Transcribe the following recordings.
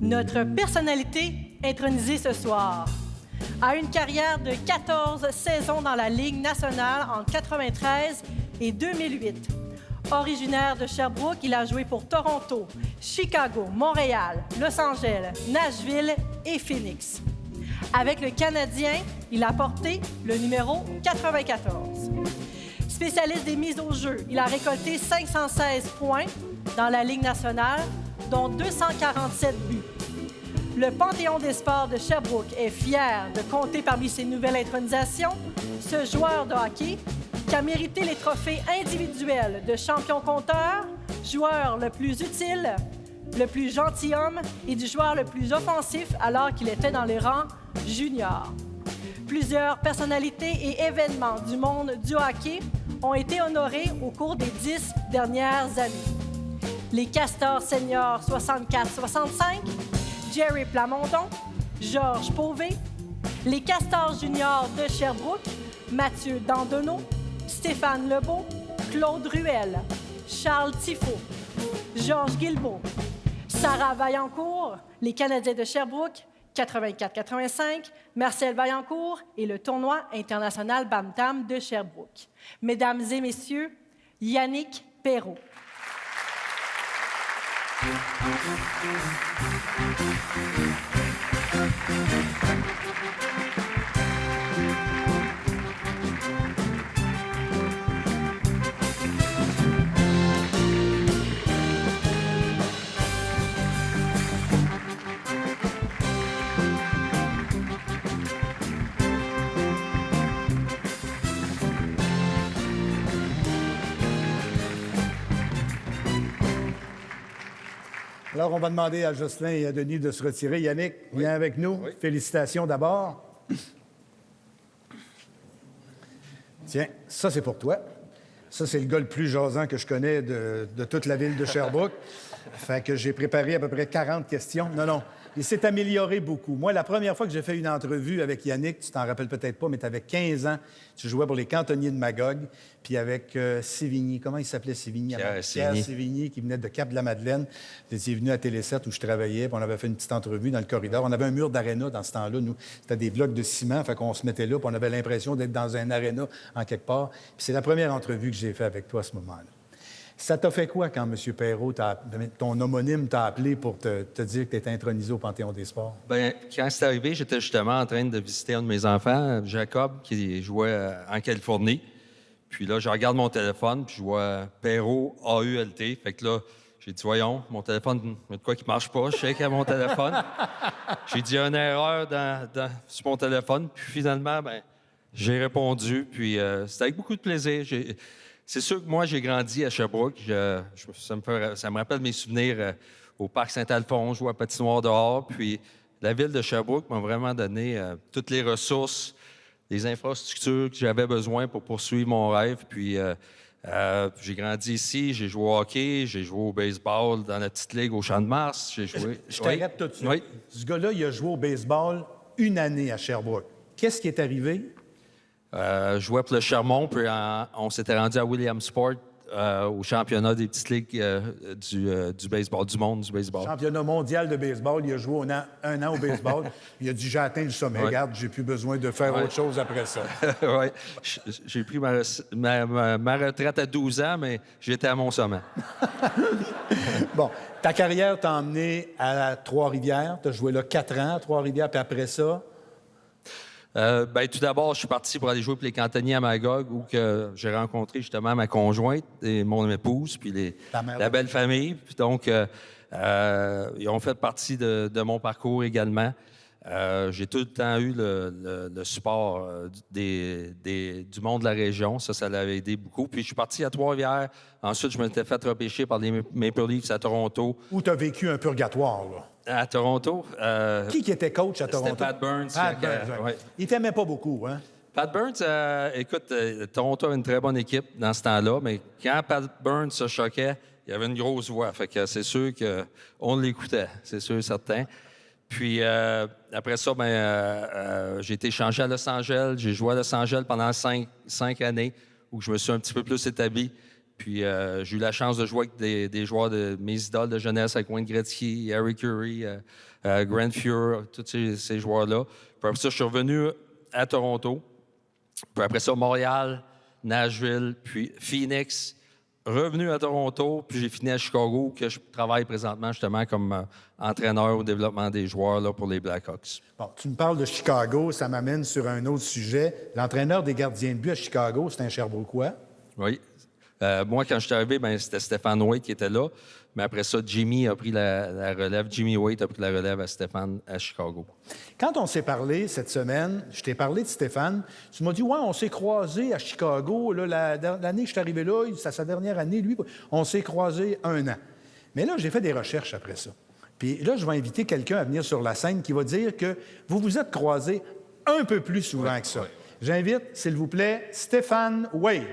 Notre personnalité intronisée ce soir a une carrière de 14 saisons dans la Ligue nationale entre 1993 et 2008. Originaire de Sherbrooke, il a joué pour Toronto, Chicago, Montréal, Los Angeles, Nashville et Phoenix. Avec le Canadien, il a porté le numéro 94. Spécialiste des mises au jeu, il a récolté 516 points dans la Ligue nationale, dont 247 buts. Le Panthéon des sports de Sherbrooke est fier de compter parmi ses nouvelles intronisations ce joueur de hockey qui a mérité les trophées individuels de champion compteur, joueur le plus utile, le plus gentilhomme et du joueur le plus offensif alors qu'il était dans les rangs juniors. Plusieurs personnalités et événements du monde du hockey ont été honorés au cours des 10 dernières années. Les Castors seniors 64-65, Jerry Plamondon, Georges Pauvé, les Castors juniors de Sherbrooke, Mathieu Dandonneau, Stéphane Lebeau, Claude Ruel, Charles Tifo, Georges Guilbeault, Sarah Vaillancourt, les Canadiens de Sherbrooke, 84-85, Marcel Vaillancourt et le tournoi international Bantam de Sherbrooke. Mesdames et messieurs, Yannick Perrault. Alors, on va demander à Jocelyn et à Denis de se retirer. Yannick, viens avec nous. Oui. Félicitations d'abord. Tiens, ça, c'est pour toi. Ça, c'est le gars le plus jasant que je connais de toute la ville de Sherbrooke. Fait que j'ai préparé à peu près 40 questions. Non. Il s'est amélioré beaucoup. Moi, la première fois que j'ai fait une entrevue avec Yannick, tu t'en rappelles peut-être pas, mais tu avais 15 ans. Tu jouais pour les Cantonniers de Magog, puis avec Sévigny. Comment il s'appelait, Sévigny? Pierre Sévigny, qui venait de Cap-de-la-Madeleine. Tu étais venu à Télé7 où je travaillais, puis on avait fait une petite entrevue dans le corridor. On avait un mur d'aréna dans ce temps-là. Nous, c'était des blocs de ciment, fait qu'on se mettait là, puis on avait l'impression d'être dans un aréna en quelque part. Puis c'est la première entrevue que j'ai faite avec toi à ce moment-là. Ça t'a fait quoi quand M. Perrault, ton homonyme, t'a appelé pour te dire que tu étais intronisé au Panthéon des sports? Bien, quand c'est arrivé, j'étais justement en train de visiter un de mes enfants, Jacob, qui jouait en Californie. Puis là, je regarde mon téléphone, puis je vois Perrault AULT. Fait que là, j'ai dit, voyons, mon téléphone, il y a de quoi qui marche pas. Je sais qu'il y a mon téléphone. J'ai dit une erreur sur mon téléphone. Puis finalement, j'ai répondu. Puis c'était avec beaucoup de plaisir. C'est sûr que moi, j'ai grandi à Sherbrooke. Ça me rappelle mes souvenirs au Parc Saint-Alphonse, jouer à patinoire dehors. Puis la ville de Sherbrooke m'a vraiment donné toutes les ressources, les infrastructures que j'avais besoin pour poursuivre mon rêve. Puis j'ai grandi ici, j'ai joué au hockey, j'ai joué au baseball dans la petite ligue au Champ de Mars. J'ai joué... Je t'arrête tout de suite. Oui. Ce gars-là, il a joué au baseball une année à Sherbrooke. Qu'est-ce qui est arrivé? Je jouais pour le Chermont, puis on s'était rendu à Williamsport au championnat des petites ligues du baseball, du monde du baseball. Championnat mondial de baseball. Il a joué un an au baseball. Il a dit, j'ai atteint le sommet. Ouais. Regarde, j'ai plus besoin de faire autre chose après ça. Oui. J'ai pris ma retraite à 12 ans, mais j'étais à mon sommet. Bon, ta carrière t'a emmené à Trois-Rivières. Tu as joué là 4 ans à Trois-Rivières, puis après ça... tout d'abord, je suis parti pour aller jouer pour les Cantonniers à Magog, où j'ai rencontré justement ma conjointe et mon épouse, puis la belle famille. Puis donc, ils ont fait partie de mon parcours également. J'ai tout le temps eu le support du monde de la région. Ça l'avait aidé beaucoup. Puis je suis parti à Trois-Rivières. Ensuite, je m'étais fait repêcher par les Maple Leafs à Toronto. Où tu as vécu un purgatoire, là. À Toronto. Qui était coach à Toronto? C'était Pat Burns. Ouais. Il t'aimait pas beaucoup, hein? Pat Burns, écoute, Toronto a une très bonne équipe dans ce temps-là, mais quand Pat Burns se choquait, il y avait une grosse voix. Fait que c'est sûr qu'on l'écoutait, c'est sûr et certain. Puis après ça, j'ai été échangé à Los Angeles. J'ai joué à Los Angeles pendant 5 années, où je me suis un petit peu plus établi. Puis j'ai eu la chance de jouer avec des joueurs de mes idoles de jeunesse, avec Wayne Gretzky, Harry Curry, Grant Fuhr, tous ces joueurs-là. Puis après ça, je suis revenu à Toronto. Puis après ça, Montréal, Nashville, puis Phoenix. Revenu à Toronto, puis j'ai fini à Chicago, que je travaille présentement justement comme entraîneur au développement des joueurs là, pour les Blackhawks. Bon, tu me parles de Chicago, ça m'amène sur un autre sujet. L'entraîneur des gardiens de but à Chicago, c'est un Sherbrookeois. Oui. Moi, quand je suis arrivé, c'était Stéphane Waite qui était là. Mais après ça, Jimmy a pris la relève. Jimmy Waite a pris la relève à Stéphane à Chicago. Quand on s'est parlé cette semaine, je t'ai parlé de Stéphane. Tu m'as dit, ouais, on s'est croisés à Chicago. Là, l'année que je suis arrivé là, c'est sa dernière année, lui, on s'est croisés 1 an. Mais là, j'ai fait des recherches après ça. Puis là, je vais inviter quelqu'un à venir sur la scène qui va dire que vous vous êtes croisés un peu plus souvent que ça. Oui. J'invite, s'il vous plaît, Stéphane Waite.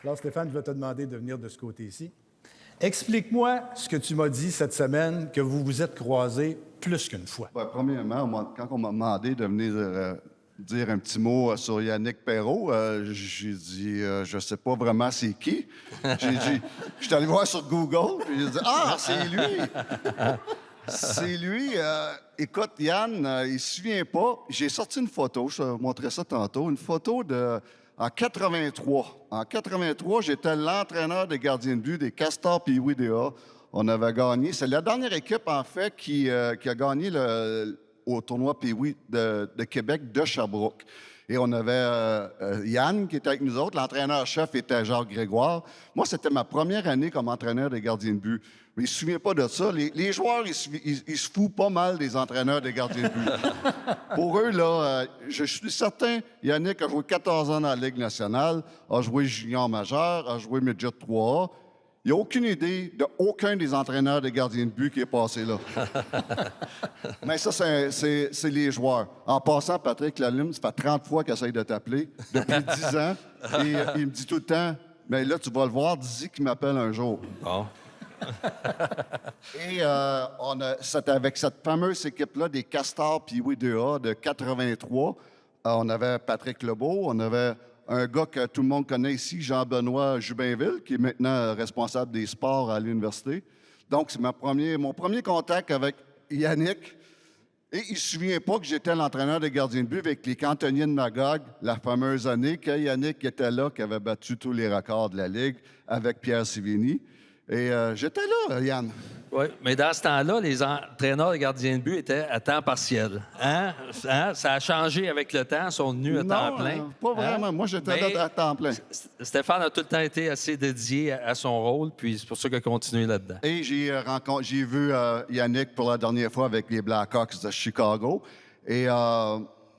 Alors, Stéphane, je vais te demander de venir de ce côté-ci. Explique-moi ce que tu m'as dit cette semaine, que vous vous êtes croisés plus qu'une fois. Bien, premièrement, quand on m'a demandé de venir dire un petit mot sur Yannick Perreault, j'ai dit, je sais pas vraiment c'est qui. J'ai dit, je suis allé voir sur Google, puis j'ai dit, ah, c'est lui! C'est lui. Écoute, Yann, il se souvient pas. J'ai sorti une photo, je te montrerai ça tantôt, une photo de... En 83. En 83, j'étais l'entraîneur des gardiens de but des Castors Pee-Wee DA. On avait gagné. C'est la dernière équipe, en fait, qui a gagné au tournoi Pee-Wee de Québec de Sherbrooke. Et on avait Yann qui était avec nous autres. L'entraîneur-chef était Jacques Grégoire. Moi, c'était ma première année comme entraîneur des gardiens de but. Mais il ne se souvient pas de ça. Les joueurs, ils se foutent pas mal des entraîneurs des gardiens de but. Pour eux, là, je suis certain, Yannick a joué 14 ans dans la Ligue nationale, a joué junior majeur, a joué midget 3A. Il n'y a aucune idée d'aucun des entraîneurs des gardiens de but qui est passé là. Mais ça, c'est les joueurs. En passant, Patrick Lalime, ça fait 30 fois qu'il essaye de t'appeler, depuis 10 ans, et il me dit tout le temps, « Mais là, tu vas le voir, dis qu'il m'appelle un jour. Bon. » Et c'était avec cette fameuse équipe-là des Castors Pee-Wee 2A de 83. On avait Patrick Lebeau, on avait un gars que tout le monde connaît ici, Jean-Benoît Jubinville, qui est maintenant responsable des sports à l'université. Donc, c'est mon premier contact avec Yannick. Et il ne se souvient pas que j'étais l'entraîneur des gardiens de but avec les Cantonniers de Magog, la fameuse année que Yannick était là, qui avait battu tous les records de la Ligue avec Pierre Sivigny. Et j'étais là, Yann. Oui, mais dans ce temps-là, les entraîneurs de gardiens de but étaient à temps partiel. Hein? Ça a changé avec le temps, ils sont venus à temps plein. Non, pas vraiment. Moi, j'étais là à temps plein. Stéphane a tout le temps été assez dédié à son rôle, puis c'est pour ça qu'il a continué là-dedans. Et j'ai vu Yannick pour la dernière fois avec les Blackhawks de Chicago. Et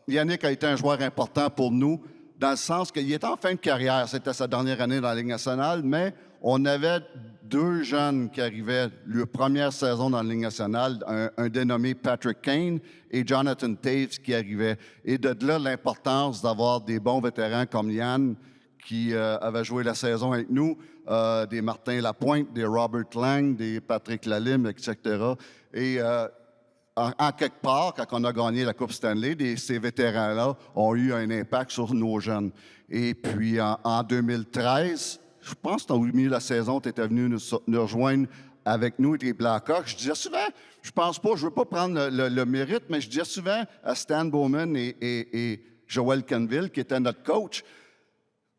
Yannick a été un joueur important pour nous, dans le sens qu'il était en fin de carrière. C'était sa dernière année dans la Ligue nationale, mais on avait 2 jeunes qui arrivaient leur première saison dans la Ligue nationale, un dénommé Patrick Kane et Jonathan Taves qui arrivaient. Et de là, l'importance d'avoir des bons vétérans comme Yann, qui avait joué la saison avec nous, des Martin Lapointe, des Robert Lang, des Patrick Lalime, etc. Et en quelque part, quand on a gagné la Coupe Stanley, ces vétérans-là ont eu un impact sur nos jeunes. Et puis, en 2013... Je pense qu'au milieu de la saison, tu étais venu nous rejoindre avec nous, les Blackhawks. Je disais souvent, je pense pas, je veux pas prendre le mérite, mais je disais souvent à Stan Bowman et Joel Canville, qui était notre coach,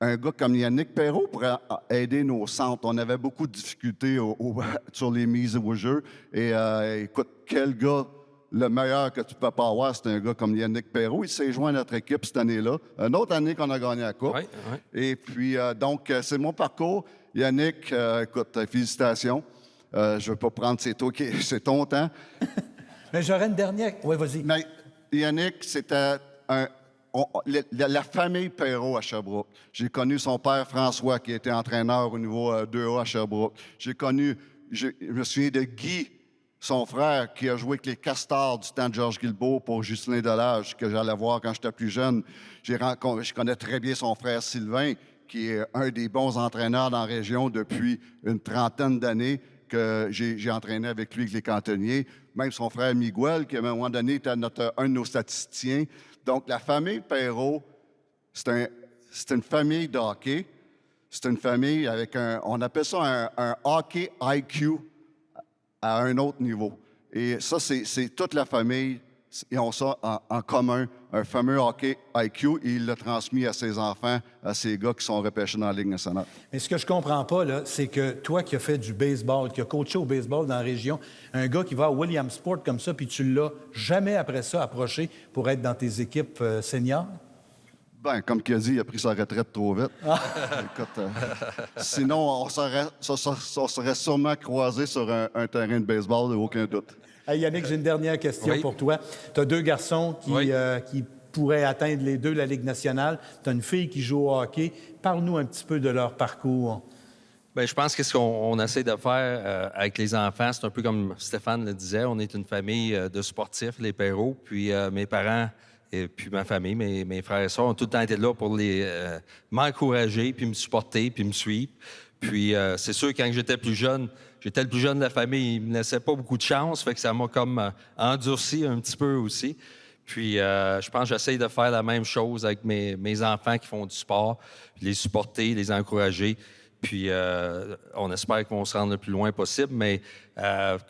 un gars comme Yannick Perreault pourrait aider nos centres. On avait beaucoup de difficultés sur les mises au jeu. Et écoute, quel gars le meilleur que tu peux pas avoir, c'est un gars comme Yannick Perreault. Il s'est joint à notre équipe cette année-là. Une autre année qu'on a gagné la Coupe. Oui, oui. Et puis, donc, c'est mon parcours. Yannick, écoute, félicitations. Je ne veux pas prendre, c'est ton temps. Mais j'aurais une dernière. Oui, vas-y. Mais Yannick, c'était la famille Perreault à Sherbrooke. J'ai connu son père François, qui était entraîneur au niveau 2A à Sherbrooke. Je me souviens de Guy, Son frère, qui a joué avec les Castors du temps de Georges Guilbeault pour Ghislain Delage, que j'allais voir quand j'étais plus jeune. Je connais très bien son frère Sylvain, qui est un des bons entraîneurs dans la région depuis une trentaine d'années que j'ai entraîné avec lui, avec les cantonniers. Même son frère Miguel, qui à un moment donné était un de nos statisticiens. Donc, la famille Perreault, c'est une famille de hockey. C'est une famille avec on appelle ça un hockey IQ à un autre niveau. Et ça, c'est toute la famille. Ils ont ça en commun, un fameux hockey IQ, et il l'a transmis à ses enfants, à ses gars qui sont repêchés dans la Ligue nationale. Mais ce que je comprends pas, là, c'est que toi qui as fait du baseball, qui as coaché au baseball dans la région, un gars qui va à Williamsport comme ça, puis tu l'as jamais après ça approché pour être dans tes équipes seniors? Ben, comme qu'il a dit, il a pris sa retraite trop vite. Écoute, sinon, on serait sûrement croisés sur un terrain de baseball, aucun doute. Hey, Yannick, j'ai une dernière question pour toi. Tu as 2 garçons qui pourraient atteindre les 2 la Ligue nationale. Tu as une fille qui joue au hockey. Parle-nous un petit peu de leur parcours. Bien, je pense que ce qu'on essaie de faire avec les enfants, c'est un peu comme Stéphane le disait, on est une famille de sportifs, les Perreault, puis mes parents et puis ma famille, mes frères et sœurs ont tout le temps été là pour m'encourager, puis me supporter, puis me suivre. Puis c'est sûr, quand j'étais plus jeune, j'étais le plus jeune de la famille, ils me laissaient pas beaucoup de chance, fait que ça m'a comme endurci un petit peu aussi. Puis je pense que j'essaie de faire la même chose avec mes enfants qui font du sport, les supporter, les encourager. Puis on espère qu'on se rende le plus loin possible. Mais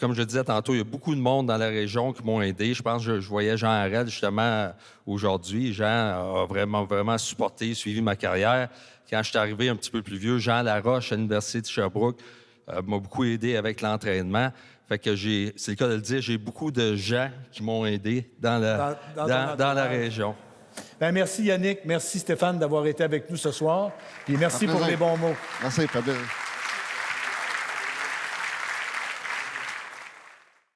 comme je disais tantôt, il y a beaucoup de monde dans la région qui m'ont aidé. Je pense que je voyais Jean Harel justement aujourd'hui. Jean a vraiment supporté, suivi ma carrière. Quand je suis arrivé un petit peu plus vieux, Jean Laroche à l'Université de Sherbrooke m'a beaucoup aidé avec l'entraînement. Fait que c'est le cas de le dire, j'ai beaucoup de gens qui m'ont aidé dans la région. Bien, merci Yannick, merci Stéphane d'avoir été avec nous ce soir. Puis merci pour les bons mots. Merci, Fabien.